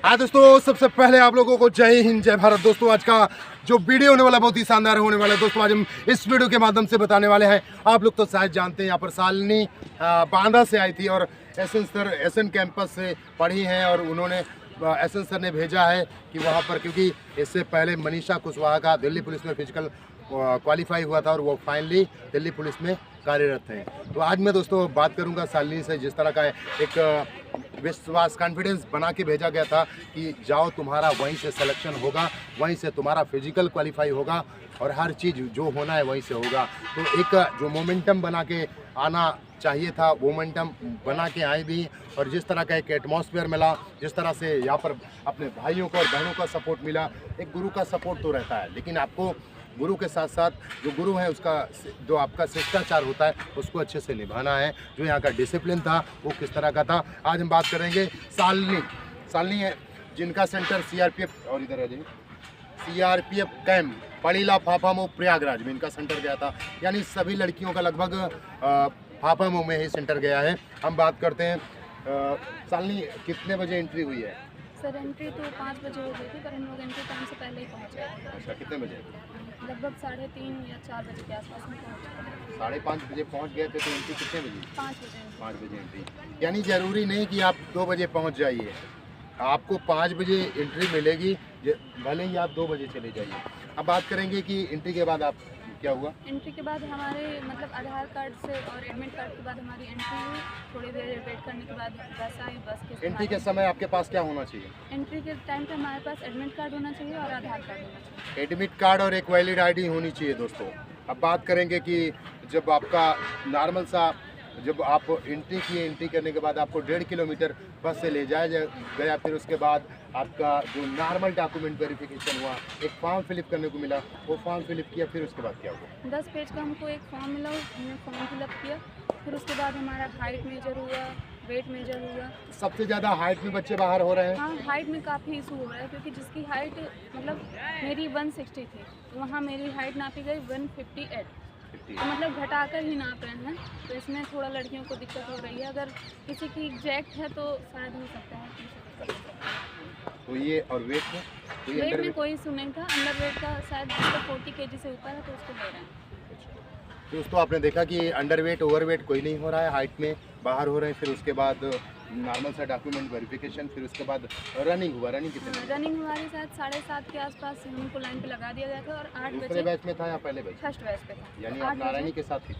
हाँ दोस्तों, सबसे पहले आप लोगों को जय हिंद जय भारत। दोस्तों आज का जो वीडियो होने वाला बहुत ही शानदार होने वाला है। दोस्तों आज हम इस वीडियो के माध्यम से बताने वाले हैं, आप लोग तो शायद जानते हैं, यहाँ पर शालिनी बांदा से आई थी और एसएन कैंपस से पढ़ी हैं और उन्होंने एसएन सर ने भेजा है कि वहाँ पर, क्योंकि इससे पहले मनीषा कुशवाहा का दिल्ली पुलिस में फिजिकल क्वालिफाई हुआ था और वो फाइनली दिल्ली पुलिस में कार्यरत हैं। तो आज मैं दोस्तों बात करूंगा शालिनी से। जिस तरह का एक विश्वास कॉन्फिडेंस बना के भेजा गया था कि जाओ, तुम्हारा वहीं से सिलेक्शन होगा, वहीं से तुम्हारा फिजिकल क्वालिफाई होगा और हर चीज़ जो होना है वहीं से होगा। तो एक जो मोमेंटम बना के आना चाहिए था, वो मोमेंटम बना के आए भी। और जिस तरह का एक एटमॉस्फेयर मिला, जिस तरह से यहाँ पर अपने भाइयों को और बहनों का सपोर्ट मिला, एक गुरु का सपोर्ट तो रहता है, लेकिन आपको गुरु के साथ साथ जो गुरु है उसका जो आपका शिष्टाचार होता है उसको अच्छे से निभाना है। जो यहाँ का डिसिप्लिन था वो किस तरह का था, आज हम बात करेंगे। शालिनी है जिनका सेंटर सीआरपीएफ और इधर है सीआरपीएफ कैंप पड़ीला फाफामऊ प्रयागराज में इनका सेंटर गया था। यानी सभी लड़कियों का लगभग फाफामऊ में ही सेंटर गया है। हम बात करते हैं शालिनी, कितने बजे एंट्री हुई है? सर एंट्री तो 5 बजे हो गई थी, पर हम लोग एंट्री टाइम से पहले ही पहुँच गए। अच्छा, कितने बजे? लगभग 3:30 या 4 बजे के आसपास में पहुँच गए। 5:30 बजे पहुंच गए थे, तो एंट्री कितने बजे? 5 बजे। 5 बजे एंट्री। यानी ज़रूरी नहीं कि आप 2 बजे पहुंच जाइए, आपको 5 बजे एंट्री मिलेगी, भले ही आप 2 बजे चले जाइए। अब बात करेंगे कि एंट्री के बाद आप क्या हुआ? एंट्री के बाद हमारे आधार कार्ड से और एडमिट कार्ड के बाद हमारी एंट्री हुई। थोड़ी देर वेट करने के बाद बस आई। बस के एंट्री के समय आपके पास क्या होना चाहिए? एंट्री के टाइम पे हमारे पास एडमिट कार्ड होना चाहिए और आधार कार्ड होना चाहिए। एडमिट कार्ड और एक वैलिड आईडी होनी चाहिए दोस्तों। अब बात करेंगे कि जब आपका नॉर्मल सा, जब आप एंट्री किए, एंट्री करने के बाद आपको 1.5 किलोमीटर बस से ले जाया गया। फिर उसके बाद आपका जो नॉर्मल डॉक्यूमेंट वेरिफिकेशन हुआ, एक फॉर्म फिलअप करने को मिला, वो फॉर्म फिलअप किया। फिर उसके बाद क्या हुआ? 10 पेज का हमको एक फॉर्म मिला, हमने फॉर्म फिलअप किया। फिर उसके बाद हमारा हाइट मेजर हुआ, वेट मेजर हुआ। सबसे ज़्यादा हाइट में बच्चे बाहर हो रहे हैं। हाँ, हाइट में काफ़ी इशू हो रहा है, क्योंकि जिसकी हाइट मेरी 160 थी, वहाँ मेरी हाइट नापी गई 158। तो घटाकर ही नाप रहे हैं, तो इसमें थोड़ा लड़कियों को दिक्कत हो रही है। अगर किसी की एग्जैक्ट है तो शायद हो सकता है। तो ये और वेट में वेट में कोई इशू नहीं था। अंडर वेट का शायद 40 kg से ऊपर है तो उसको ले रहे हैं। दोस्तों आपने देखा कि अंडर वेट ओवर वेट कोई नहीं हो रहा है, हाइट में बाहर हो रहे हैं। फिर उसके बाद नॉर्मल सा डॉक्यूमेंट वेरिफिकेशन, फिर उसके बाद रनिंग हुआ। रनिंग कितने? रनिंग हमारे साथ 7:30 के आसपास हमको लाइन पे लगा दिया गया था और 8 बजे। दूसरे बैच में था या पहले बैच? फर्स्ट बैच पे था। यानी आप नारायणी के साथ ही?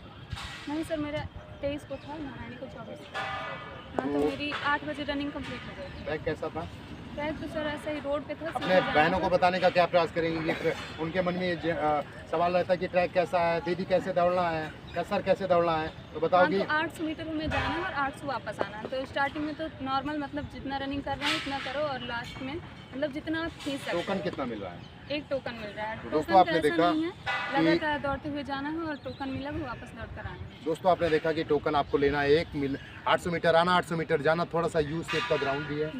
नहीं सर, मेरा 23 को था, नारायणी को 24 था। हाँ, तो मेरी 8 बजे रनिंग कंप्लीट हो गई। ट्रैक कैसा था? ट्रैक तो सर ऐसे ही रोड पे था। अपने बहनों को बताने का क्या प्रयास करेंगे कि उनके मन में सवाल रहता है कि ट्रैक कैसा है, दीदी कैसे दौड़ना है, या सर कैसे दौड़ना है, तो बताओगी? हाँ, तो 800 मीटर हमें जाना है और 800 वापस आना है। तो स्टार्टिंग में तो नॉर्मल जितना रनिंग कर रहे हैं उतना करो, और लास्ट में जितना आप खींच सकते। टोकन कितना मिल रहा है? एक टोकन मिल रहा है। तो दोस्तों आपने देखा लगातार दौड़ते हुए जाना है और टोकन मिला वो वापस दौड़ कर आना है। दोस्तों आपने देखा कि टोकन आपको लेना है, 800 मीटर आना, 800 मीटर जाना, थोड़ा सा यू शेप का ग्राउंड भी है।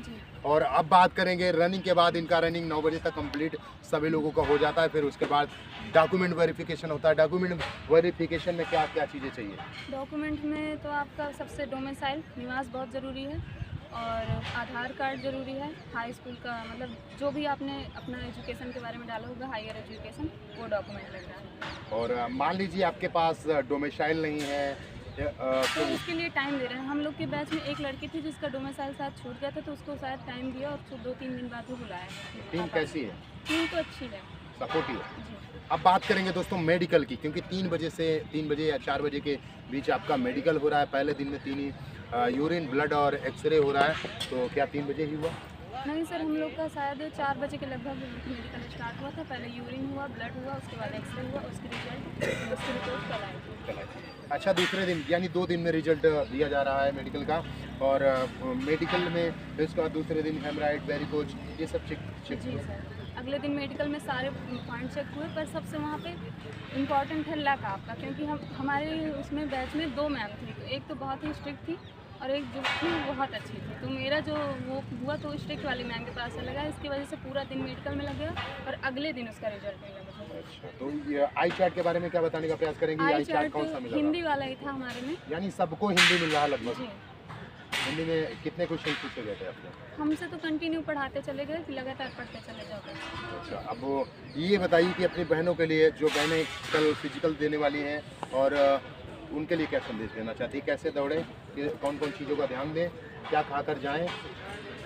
और अब बात करेंगे रनिंग के बाद। इनका रनिंग 9 बजे तक कंप्लीट सभी लोगों का हो जाता है। फिर उसके बाद डॉक्यूमेंट वेरिफिकेशन होता है। डॉक्यूमेंट वेरिफिकेशन में क्या क्या चीज़ें चाहिए? डॉक्यूमेंट में तो आपका सबसे डोमिसाइल निवास बहुत ज़रूरी है और आधार कार्ड ज़रूरी है। हाई स्कूल का जो भी आपने अपना एजुकेशन के बारे में डाला होगा, हायर एजुकेशन, वो डॉक्यूमेंट लग रहा है। और मान लीजिए आपके पास डोमिसाइल नहीं है तो उसके लिए टाइम दे रहे हैं। हम लोग के बैच में एक लड़की थी जिसका डोमिसाइल साथ छूट गया था, तो उसको शायद टाइम दिया और 2-3 दिन बाद वो बुलाया। टीम कैसी है? टीम तो अच्छी है, सपोर्टिव। अब बात करेंगे दोस्तों मेडिकल की, क्योंकि 3 बजे या 4 बजे के बीच आपका मेडिकल हो रहा है। पहले दिन में 3 ही यूरिन, ब्लड और एक्सरे हो रहा है। तो क्या 3 बजे ही हुआ? नहीं सर, हम लोग का शायद 4 बजे के लगभग मेडिकल स्टार्ट हुआ था। पहले यूरिन हुआ, ब्लड हुआ, उसके बाद एक्सरे हुआ, उसकी रिपोर्ट कल आई। अच्छा, दूसरे दिन यानी 2 दिन में रिजल्ट दिया जा रहा है मेडिकल का। और मेडिकल में इसका दूसरे दिन हेमराइड, वेरिकोज, ये सब चेक जी सर। अगले दिन मेडिकल में सारे पॉइंट चेक हुए, पर सबसे वहाँ पे इम्पॉर्टेंट है लक आपका, क्योंकि हमारे उसमें बैच में 2 मैम थी। तो एक तो बहुत ही स्ट्रिक्ट थी और एक जो थी वो बहुत अच्छी थी। तो मेरा जो वो हुआ तो स्ट्रिक्ट वाली मैम के पास से लगा, इसकी वजह से पूरा दिन मेडिकल में लग गया और अगले दिन उसका रिजल्ट मिला मुझे। अच्छा, तो ये आई चार्ट के बारे में क्या बताने का प्रयास करेंगे? आई चार्ट कौन सा मिला? हिंदी वाला ही था हमारे में। यानी सबको हिंदी मिल रहा है लगभग। हिंदी में कितने क्वेश्चन पूछे गए थे आपने? हमसे तो कंटिन्यू पढ़ाते चले गए कि लगातार पढ़ते चले जाओ। अच्छा, अब वो ये बताइए कि अपनी बहनों के लिए, जो बहनें कल फिजिकल देने वाली हैं, और उनके लिए क्या संदेश देना चाहती है? कैसे दौड़ें, कि कौन कौन चीज़ों का ध्यान दें, क्या खाकर जाएं?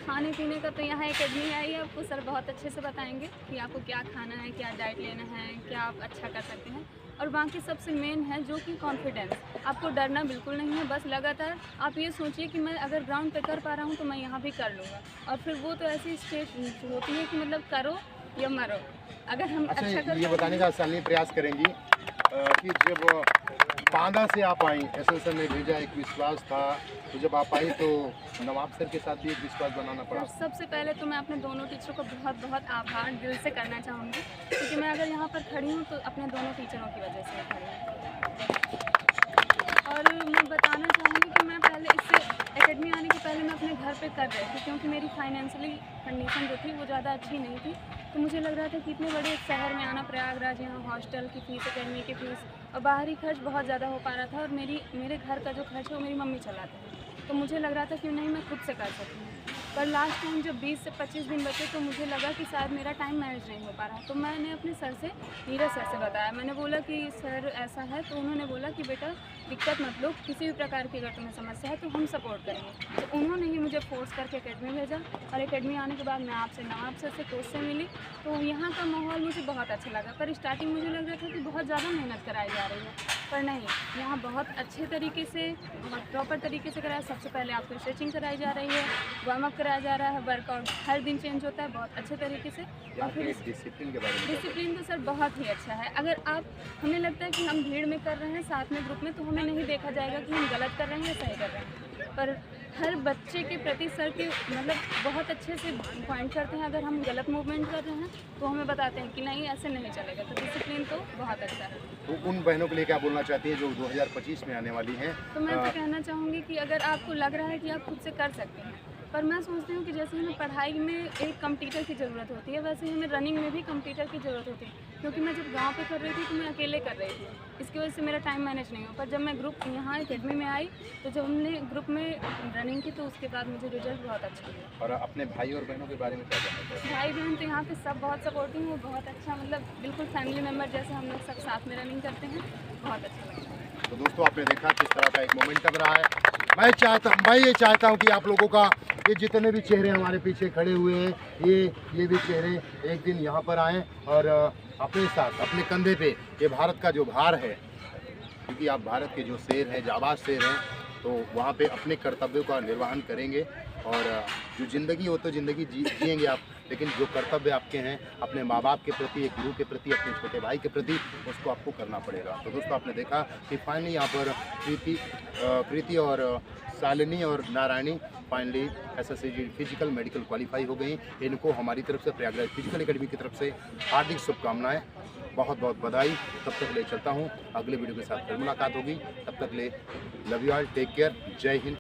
खाने पीने का तो यहाँ एकेडमी आई है, आपको सर बहुत अच्छे से बताएंगे कि आपको क्या खाना है, क्या डाइट लेना है, क्या आप अच्छा कर सकते हैं। और बाकी सबसे मेन है जो कि कॉन्फिडेंस, आपको डरना बिल्कुल नहीं है। बस लगातार आप ये सोचिए कि मैं अगर ग्राउंड पे कर पा रहा हूँ तो मैं यहाँ भी कर लूँगा। और फिर वो तो ऐसी स्टेज होती है कि मतलब करो या मरो। अगर हम अच्छा, अच्छा कर ये बताने का सालनी प्रयास करेंगी कि जब बांदा से आप आई, एसएसए ने भेजा, एक विश्वास था, तो जब आप आई तो नवाब सर के साथ भी एक विश्वास बनाना पड़ा। और सबसे पहले तो मैं अपने दोनों टीचरों का बहुत बहुत आभार दिल से करना चाहूँगी, क्योंकि मैं अगर यहाँ पर खड़ी हूँ तो अपने दोनों टीचरों की वजह से खड़ी हूँ। और मैं बताना चाहूँगी कि मैं पहले इससे एकेडमी आने के पहले मैं अपने घर पे कर रही थी, क्योंकि मेरी फाइनेंशियली कंडीशन जो थी वो ज़्यादा अच्छी नहीं थी। तो मुझे लग रहा था कि इतने बड़े शहर में आना, प्रयागराज, यहाँ हॉस्टल की फ़ीस, एकेडमी की फ़ीस और बाहरी खर्च बहुत ज़्यादा हो पा रहा था। और मेरे घर का जो खर्च है वो मेरी मम्मी चलाती है, तो मुझे लग रहा था कि नहीं, मैं खुद से कर सकती हूँ। पर लास्ट टाइम जब 20 से 25 दिन बचे तो मुझे लगा कि शायद मेरा टाइम मैनेज नहीं हो पा रहा। तो मैंने अपने सर से, नीरज सर से बताया। मैंने बोला कि सर ऐसा है, तो उन्होंने बोला कि बेटा दिक्कत मत लो, किसी भी प्रकार की अगर तुम्हें समस्या है तो हम सपोर्ट करेंगे। तो उन्होंने ही मुझे फोर्स करके एकेडमी भेजा। और एकेडमी आने के बाद मैं आपसे, नवाब सर से, कोच से मिली, तो यहाँ का माहौल मुझे बहुत अच्छा लगा। पर स्टार्टिंग मुझे लग रहा था कि बहुत ज़्यादा मेहनत कराई जा रही है, पर नहीं, यहाँ बहुत अच्छे तरीके से, बहुत प्रॉपर तरीके से कराया। सबसे पहले आपको स्ट्रेचिंग कराई जा रही है, वार्म अप कराया जा रहा है, वर्कआउट हर दिन चेंज होता है बहुत अच्छे तरीके से। और फिर डिसिप्लिन के बारे में डिसिप्लिन तो सर बहुत ही अच्छा है। अगर आप, हमें लगता है कि हम भीड़ में कर रहे हैं, साथ में ग्रुप में, तो हमें नहीं देखा जाएगा कि हम गलत कर रहे हैं या सही कर रहे हैं। पर हर बच्चे के प्रति सर के मतलब बहुत अच्छे से पॉइंट करते हैं। अगर हम गलत मूवमेंट कर रहे हैं तो हमें बताते हैं कि नहीं, ऐसे नहीं चलेगा। तो डिसिप्लिन तो बहुत अच्छा है। तो उन बहनों के लिए क्या बोलना चाहती है जो 2025 में आने वाली हैं? तो मैं तो कहना चाहूँगी कि अगर आपको लग रहा है कि आप खुद से कर सकते हैं, पर मैं सोचती हूँ कि जैसे हमें पढ़ाई में एक कंप्यूटर की ज़रूरत होती है, वैसे हमें रनिंग में भी कंप्यूटर की ज़रूरत होती है। क्योंकि मैं जब गांव पे कर रही थी तो मैं अकेले कर रही थी, इसकी वजह से मेरा टाइम मैनेज नहीं हो। पर जब मैं ग्रुप यहाँ एकेडमी में आई, तो जब हमने ग्रुप में रनिंग की तो उसके बाद मुझे रिजल्ट बहुत अच्छा मिला। और अपने भाई और बहनों के बारे में क्या जानना चाहते हैं? भाई बहन तो यहाँ पे सब बहुत सपोर्टिव है, बहुत अच्छा, मतलब बिल्कुल फैमिली मेम्बर जैसे हम लोग सब साथ में रनिंग करते हैं, बहुत अच्छा लगता है। तो दोस्तों, आपने देखा किस तरह का एक मोमेंटम रहा है। मैं ये चाहता हूँ कि आप लोगों का, ये जितने भी चेहरे हमारे पीछे खड़े हुए हैं, ये भी चेहरे एक दिन यहाँ पर आएँ और अपने साथ, अपने कंधे पे ये भारत का जो भार है, क्योंकि आप भारत के जो शेर हैं, जाबाज शेर हैं, तो वहाँ पे अपने कर्तव्यों का निर्वहन करेंगे। और जो ज़िंदगी हो तो ज़िंदगी जिएंगे आप, लेकिन जो कर्तव्य आपके हैं अपने माँ बाप के प्रति, एक गुरु के प्रति, अपने छोटे भाई के प्रति, उसको आपको करना पड़ेगा। तो दोस्तों, आपने देखा कि फाइनली यहाँ पर कृति और शालिनी और Narayani finally SSC physical medical qualify हो गई। इनको हमारी तरफ से, प्रयागराज फिजिकल एकेडमी की तरफ से हार्दिक शुभकामनाएं, बहुत बहुत बधाई। तब तक ले चलता हूँ, अगले वीडियो के साथ फिर मुलाकात होगी। तब तक ले love you all, take care, जय हिंद।